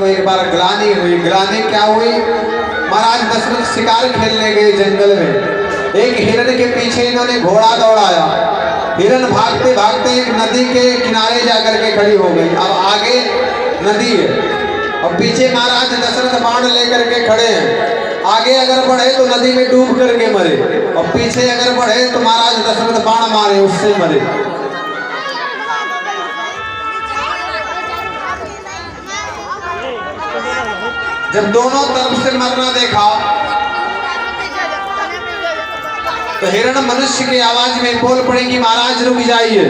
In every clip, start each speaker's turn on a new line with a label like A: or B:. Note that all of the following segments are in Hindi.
A: एक बार ग्लानि हुई। ग्लानि क्या हुई? महाराज दशरथ शिकार खेलने गए जंगल में। एक हिरण के पीछे इन्होंने घोड़ा दौड़ाया। हिरण भागते भागते एक नदी के किनारे जाकर के खड़ी हो गई। अब आगे नदी है और पीछे महाराज दशरथ बाण लेकर के खड़े हैं। आगे अगर बढ़े तो नदी में डूब करके मरे और पीछे अगर बढ़े तो महाराज दशरथ बाण मारे उससे मरे। जब दोनों तरफ से मरना देखा तो हिरण मनुष्य की आवाज में बोल पड़े कि महाराज रुक जाइए।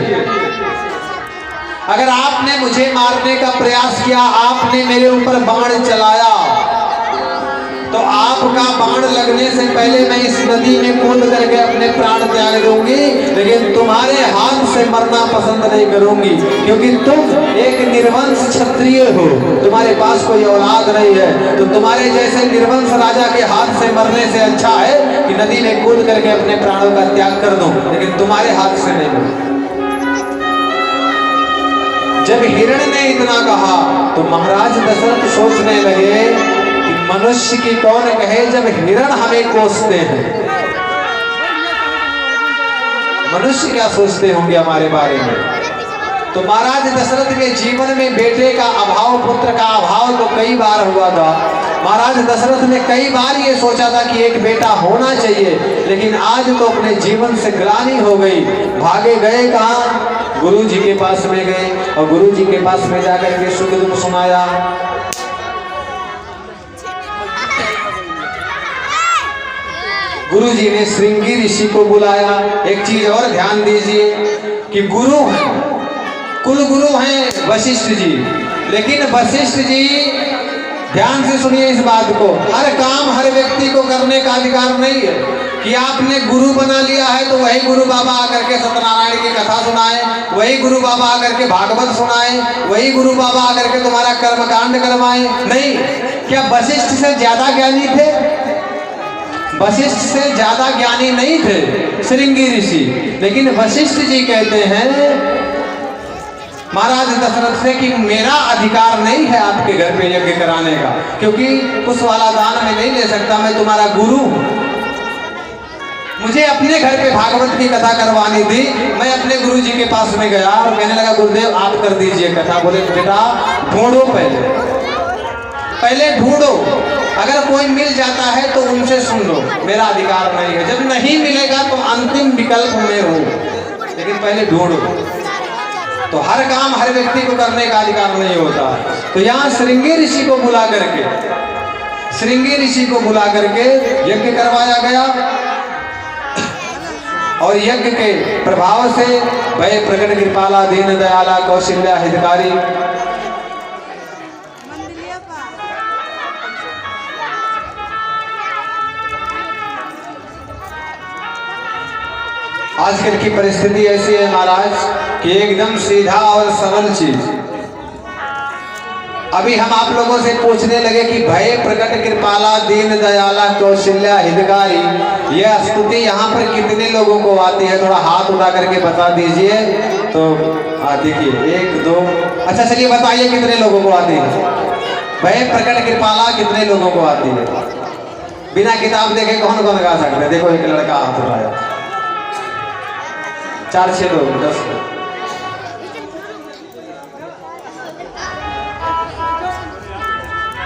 A: अगर आपने मुझे मारने का प्रयास किया, आपने मेरे ऊपर बाण चलाया, तो आपका बाण लगने से पहले मैं इस नदी में कूद करके अपने प्राण त्याग दूंगी, लेकिन तुम्हारे हाथ से मरना पसंद नहीं करूंगी, क्योंकि तुम एक निर्वंश क्षत्रिय हो, तुम्हारे पास कोई औलाद नहीं है। तो तुम्हारे जैसे निर्वंश राजा के हाथ से मरने से अच्छा है कि नदी में कूद करके अपने प्राणों का त्याग कर दूं, लेकिन तुम्हारे हाथ से नहीं। जब हिरण ने इतना कहा तो महाराज दशरथ सोचने लगे कि मनुष्य की कौन कहे जब हिरण हमें कोसते हैं। मनुष्य क्या सोचते होंगे हमारे बारे में। तो महाराज दशरथ के जीवन में बेटे का अभाव, पुत्र का अभाव तो कई बार हुआ था। महाराज दशरथ ने कई बार ये सोचा था कि एक बेटा होना चाहिए, लेकिन आज तो अपने जीवन से ग्लानि हो गई। भागे गए कहाँ? गुरु जी के पास में गए और गुरु जी के पास में जाकर के सुख दुख सुनाया। गुरु जी ने श्रृंगी ऋषि को बुलाया। एक चीज और ध्यान दीजिए कि गुरु कुल गुरु हैं वशिष्ठ जी, लेकिन वशिष्ठ जी ध्यान से सुनिए इस बात को, हर काम हर व्यक्ति को करने का अधिकार नहीं है कि आपने गुरु बना लिया है तो वही गुरु बाबा आकर के सत्यनारायण की कथा सुनाए, वही गुरु बाबा आकर के भागवत सुनाए, वही गुरु बाबा आकर के तुम्हारा कर्मकांड करवाए। नहीं, क्या वशिष्ठ से ज्यादा ज्ञानी थे? वशिष्ठ से ज्यादा ज्ञानी नहीं थे श्रृंगी ऋषि, लेकिन वशिष्ठ जी कहते हैं महाराज दशरथ से कि मेरा अधिकार नहीं है आपके घर पे यज्ञ कराने का, क्योंकि उस वाला दान में नहीं ले सकता, मैं तुम्हारा गुरु हूं। मुझे अपने घर पे भागवत की कथा करवानी थी। मैं अपने गुरु जी के पास में गया और कहने लगा गुरुदेव आप कर दीजिए कथा। बोले बेटा ढूंढो, पहले ढूंढो, अगर कोई मिल जाता है तो उनसे सुन लो, मेरा अधिकार नहीं है। जब नहीं मिलेगा तो अंतिम विकल्प में हो, लेकिन पहले ढूंढो। तो हर काम हर व्यक्ति को करने का अधिकार नहीं होता। तो यहाँ श्रृंगी ऋषि को बुला करके यज्ञ करवाया गया और यज्ञ के प्रभाव से भय प्रकट कृपाला दीन दयाला कौशल्या हितकारी। आजकल की परिस्थिति ऐसी है महाराज कि एकदम सीधा और सरल चीज। अभी हम आप लोगों से पूछने लगे कि भय प्रकट कृपाला दीन दयाला कौशल्या हितकारी, यह स्तुति यहाँ पर कितने लोगों को आती है? थोड़ा हाथ उठा करके बता दीजिए। तो देखिए 1 2, अच्छा चलिए बताइए कितने लोगों को आती है भय प्रकट कृपाला? कितने लोगों को आती है? बिना किताब देखे कौन कौन गा सकते हैं? देखो एक लड़का हाथ उठाया, 4 6 लोग 10 लोग।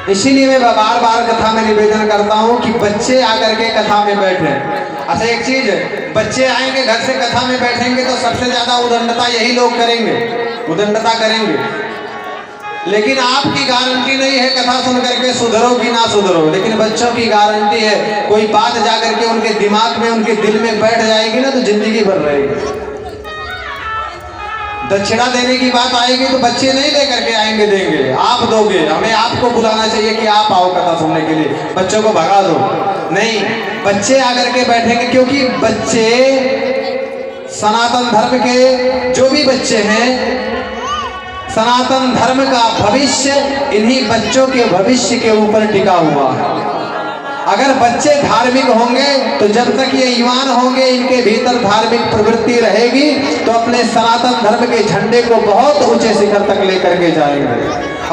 A: इसीलिए मैं बार बार कथा में निवेदन करता हूं कि बच्चे आकर के कथा में बैठे। अच्छा एक चीज है, बच्चे आएंगे घर से कथा में बैठेंगे तो सबसे ज्यादा उदंडता यही लोग करेंगे, उदंडता करेंगे। लेकिन आपकी गारंटी नहीं है कथा सुन करके सुधरो कि ना सुधरो, लेकिन बच्चों की गारंटी है कोई बात जाकर के उनके दिमाग में उनके दिल में बैठ जाएगी ना तो जिंदगी भर रहेगी। दक्षिणा देने की बात आएगी तो बच्चे नहीं लेकर के आएंगे, देंगे आप दोगे। हमें आपको बुलाना चाहिए कि आप आओ कथा सुनने के लिए, बच्चों को भगा दो नहीं, बच्चे आकर के बैठेंगे, क्योंकि बच्चे सनातन धर्म के जो भी बच्चे हैं, सनातन धर्म का भविष्य इन्हीं बच्चों के भविष्य के ऊपर टिका हुआ है। अगर बच्चे धार्मिक होंगे तो जब तक ये ईमान होंगे, इनके भीतर धार्मिक प्रवृत्ति रहेगी तो अपने सनातन धर्म के झंडे को बहुत ऊंचे शिखर तक लेकर के जाएंगे।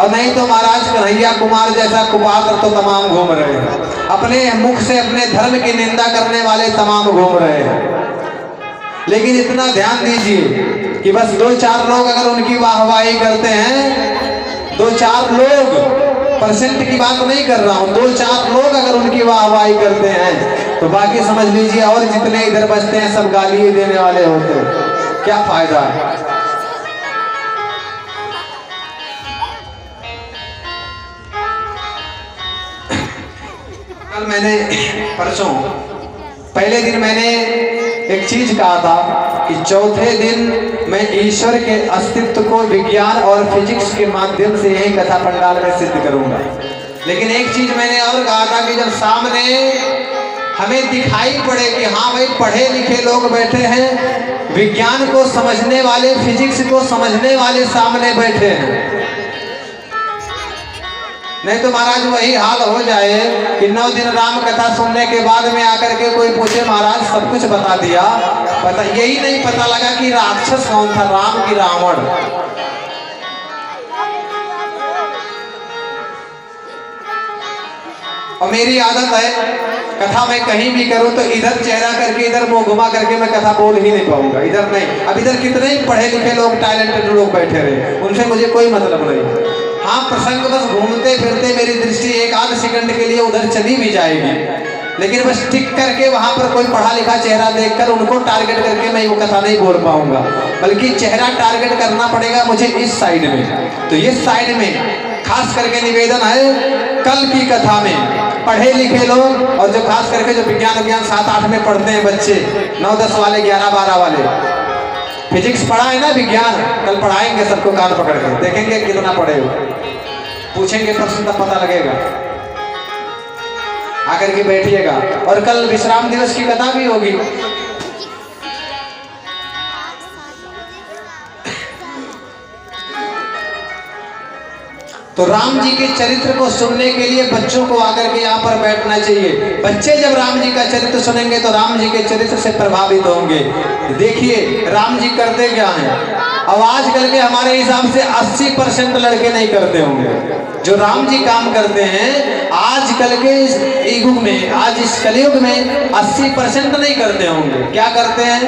A: और नहीं तो महाराज कन्हैया कुमार जैसा कुपात्र तो तमाम घूम रहे हैं, अपने मुख से अपने धर्म की निंदा करने वाले तमाम घूम रहे हैं। लेकिन इतना ध्यान दीजिए कि बस 2-4 लोग अगर उनकी वाहवाही करते हैं, 2-4 लोग, परसेंट की बात नहीं कर रहा हूं, 2-4 लोग अगर उनकी वाहवाही करते हैं तो बाकी समझ लीजिए और जितने इधर बचते हैं सब गाली ही देने वाले होते हैं। क्या फायदा है। कल मैंने परसों पहले दिन मैंने एक चीज कहा था कि चौथे दिन मैं ईश्वर के अस्तित्व को विज्ञान और फिजिक्स के माध्यम से यही कथा पंडाल में सिद्ध करूंगा। लेकिन एक चीज मैंने और कहा था कि जब सामने हमें दिखाई पड़े कि हाँ भाई पढ़े लिखे लोग बैठे हैं, विज्ञान को समझने वाले, फिजिक्स को समझने वाले सामने बैठे हैं, नहीं तो महाराज वही हाल हो जाए कि 9 दिन राम कथा सुनने के बाद में आकर के कोई पूछे महाराज सब कुछ बता दिया, पता यही नहीं पता लगा कि राक्षस कौन था, राम की रावण। और मेरी आदत है कथा मैं कहीं भी करूं तो इधर चेहरा करके इधर मुंह घुमा करके मैं कथा बोल ही नहीं पाऊंगा, इधर नहीं। अब इधर कितने ही पढ़े लिखे लोग, टैलेंटेड लोग बैठे रहे, उनसे मुझे कोई मतलब नहीं। हाँ, प्रसंग बस घूमते फिरते मेरी दृष्टि 1-8 सेकंड के लिए उधर चली भी जाएगी, लेकिन बस टिक करके वहां पर कोई पढ़ा लिखा चेहरा देखकर उनको टारगेट करके मैं वो कथा नहीं बोल पाऊंगा, बल्कि चेहरा टारगेट करना पड़ेगा मुझे इस साइड में। तो इस साइड में खास करके निवेदन है, कल की कथा में पढ़े लिखे लोग और जो खास करके जो विज्ञान 7-8 में पढ़ते हैं बच्चे, 9-10 वाले, 11-12 वाले, फिजिक्स पढ़ा है ना, विज्ञान कल पढ़ाएंगे सबको कान पकड़ के, देखेंगे कितना पढ़े हो, पूछेंगे प्रश्न तब पता लगेगा। आकर के बैठिएगा। और कल विश्राम दिवस की कथा भी होगी। तो राम जी के चरित्र को सुनने के लिए बच्चों को आकर के यहाँ पर बैठना चाहिए। बच्चे जब राम जी का चरित्र सुनेंगे तो राम जी के चरित्र से प्रभावित होंगे। देखिए राम जी करते क्या हैं। अब आजकल के हमारे हिसाब से 80% लड़के नहीं करते होंगे जो राम जी काम करते हैं। आजकल के इस युग में, आज इस कलयुग में 80% नहीं करते होंगे। क्या करते हैं?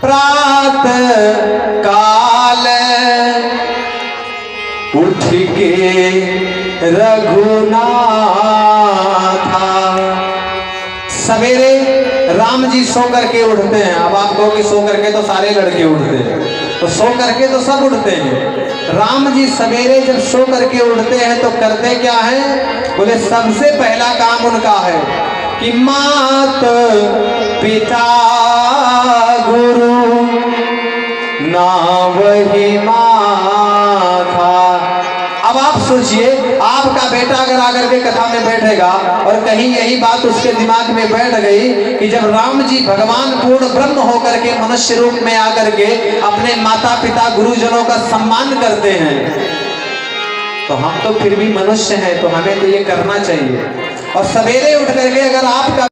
A: प्रातः काल उठ के रघुनाथा, सवेरे राम जी सो करके उठते हैं। अब आप कहोगे सो करके तो सारे लड़के उठते हैं, तो सो करके तो सब उठते हैं। राम जी सवेरे जब सो करके उठते हैं तो करते क्या है? बोले सबसे पहला काम उनका है कि मात पिता गुरु ना वही माथा। अब आप सोचिए, आपका बेटा अगर आकर के कथा में बैठेगा और कहीं यही बात उसके दिमाग में बैठ गई कि जब राम जी भगवान पूर्ण ब्रह्म होकर के मनुष्य रूप में आकर के अपने माता पिता गुरुजनों का सम्मान करते हैं, तो हम तो फिर भी मनुष्य हैं, तो हमें तो ये करना चाहिए। और सवेरे उठ करके अगर आपका